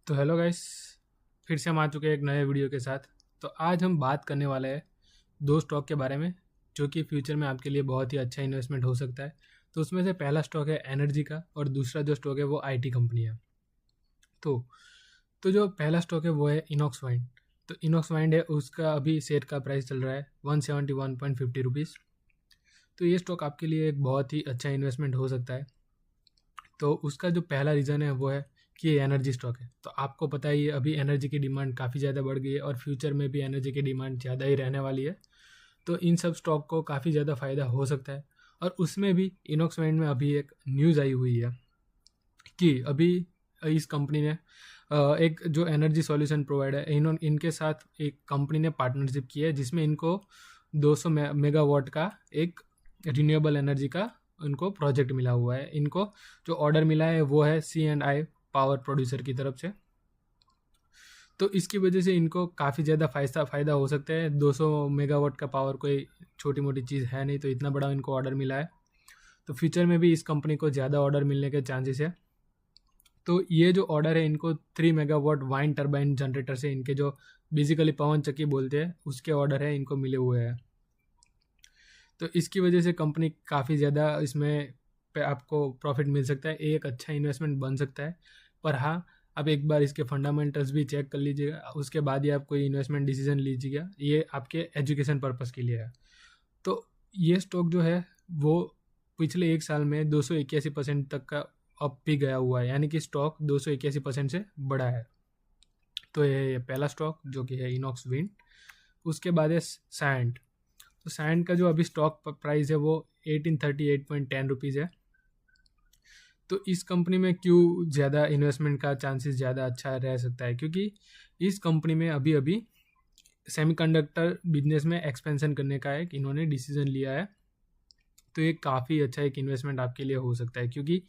तो hello guys, फिर से हम आ चुके हैं एक नए वीडियो के साथ। तो आज हम बात करने वाले हैं दो स्टॉक के बारे में जो कि फ्यूचर में आपके लिए बहुत ही अच्छा इन्वेस्टमेंट हो सकता है। तो उसमें से पहला स्टॉक है एनर्जी का और दूसरा जो स्टॉक है वो आईटी कंपनी है। तो तो जो पहला स्टॉक है वो है इनॉक्स वाइंड। तो इनॉक्स वाइंड है, उसका अभी शेयर का प्राइस चल रहा है 171.50 रुपीज़। तो ये स्टॉक आपके लिए एक बहुत ही अच्छा इन्वेस्टमेंट हो सकता है। तो उसका जो पहला रीज़न है वो है कि ये एनर्जी स्टॉक है। तो आपको पता ही है अभी एनर्जी की डिमांड काफ़ी ज़्यादा बढ़ गई है और फ्यूचर में भी एनर्जी की डिमांड ज़्यादा ही रहने वाली है। तो इन सब स्टॉक को काफ़ी ज़्यादा फ़ायदा हो सकता है। और उसमें भी इनॉक्स वाइंड में अभी एक न्यूज़ आई हुई है कि अभी इस कंपनी ने एक जो एनर्जी सॉल्यूशन प्रोवाइडर है इनके साथ एक कंपनी ने पार्टनरशिप की है जिसमें इनको 200 मेगावाट का एक रिन्यूएबल एनर्जी का उनको प्रोजेक्ट मिला हुआ है। इनको जो ऑर्डर मिला है वो है C&I पावर प्रोड्यूसर की तरफ से। तो इसकी वजह से इनको काफ़ी ज़्यादा फ़ायदा हो सकता है। 200 मेगावाट का पावर कोई छोटी मोटी चीज़ है नहीं, तो इतना बड़ा इनको ऑर्डर मिला है। तो फ्यूचर में भी इस कंपनी को ज़्यादा ऑर्डर मिलने के चांसेस है। तो ये जो ऑर्डर है इनको 3 मेगावाट वाइंड टर्बाइन जनरेटर से, इनके जो बेसिकली पवन चक्की बोलते हैं उसके ऑर्डर है इनको मिले हुए हैं। तो इसकी वजह से कंपनी काफ़ी ज़्यादा इसमें पे आपको प्रॉफिट मिल सकता है, एक अच्छा इन्वेस्टमेंट बन सकता है। पर हाँ, आप एक बार इसके फंडामेंटल्स भी चेक कर लीजिएगा, उसके बाद ही आप कोई इन्वेस्टमेंट डिसीजन लीजिएगा। ये आपके एजुकेशन पर्पज़ के लिए है। तो ये स्टॉक जो है वो पिछले एक साल में 281% तक का अप भी गया हुआ है, यानी कि स्टॉक 281% से बढ़ा है। तो ये पहला स्टॉक जो कि है इनॉक्स विंड। उसके बाद है सैंड। तो सैंड का जो अभी स्टॉक प्राइस है वो 1838.10 रुपीज़ है। तो इस कंपनी में क्यों ज़्यादा इन्वेस्टमेंट का चांसेस ज़्यादा अच्छा रह सकता है, क्योंकि इस कंपनी में अभी अभी सेमीकंडक्टर बिजनेस में एक्सपेंशन करने का एक इन्होंने डिसीजन लिया है। तो ये काफ़ी अच्छा एक इन्वेस्टमेंट आपके लिए हो सकता है, क्योंकि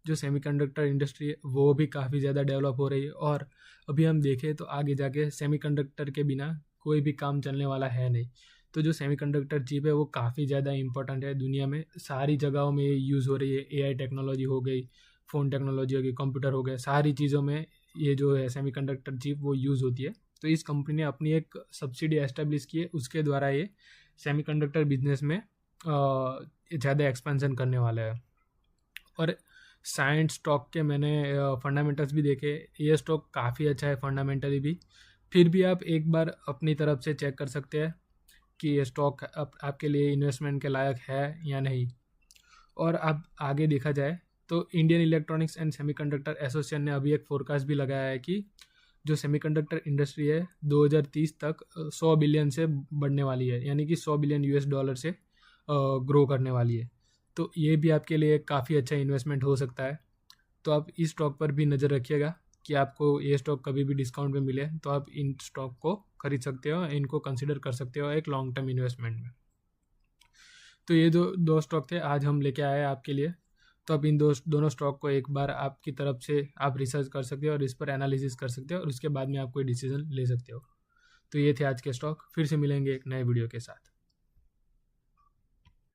जो सेमीकंडक्टर इंडस्ट्री है वो भी काफ़ी ज़्यादा डेवलप हो रही है। और अभी हम देखें तो आगे जाके सेमीकंडक्टर के बिना कोई भी काम चलने वाला है नहीं। तो जो सेमीकंडक्टर चिप है वो काफ़ी ज़्यादा इंपॉर्टेंट है, दुनिया में सारी जगहों में ये यूज़ हो रही है। AI टेक्नोलॉजी हो गई, फ़ोन टेक्नोलॉजी हो गई, कंप्यूटर हो गए, सारी चीज़ों में ये जो है सेमीकंडक्टर चिप वो यूज़ होती है। तो इस कंपनी ने अपनी एक सब्सिडी एस्टेब्लिश की है, उसके द्वारा ये सेमीकंडक्टर बिजनेस में ज़्यादा एक्सपेंशन करने वाला है। और साइंस स्टॉक के मैंने फंडामेंटल्स भी देखे, ये स्टॉक काफ़ी अच्छा है फंडामेंटली भी। फिर भी आप एक बार अपनी तरफ से चेक कर सकते हैं कि ये स्टॉक आपके लिए इन्वेस्टमेंट के लायक है या नहीं। और अब आगे देखा जाए तो Indian electronics and semiconductor association ने अभी एक फोरकास्ट भी लगाया है कि जो सेमीकंडक्टर इंडस्ट्री है 2030 तक 100 बिलियन से बढ़ने वाली है, यानी कि 100 बिलियन US डॉलर से ग्रो करने वाली है। तो ये भी आपके लिए काफ़ी अच्छा इन्वेस्टमेंट हो सकता है। तो आप इस स्टॉक पर भी नज़र रखिएगा कि आपको ये स्टॉक कभी भी डिस्काउंट में मिले तो आप इन स्टॉक को खरीद सकते हो, इनको कंसिडर कर सकते हो एक लॉन्ग टर्म इन्वेस्टमेंट में। तो ये दो स्टॉक थे आज हम लेके आए आपके लिए। तो आप इन दोनों स्टॉक को एक बार आपकी तरफ से आप रिसर्च कर सकते हो और इस पर एनालिसिस कर सकते हो और उसके बाद में आप कोई डिसीजन ले सकते हो। तो ये थे आज के स्टॉक। फिर से मिलेंगे एक नए वीडियो के साथ।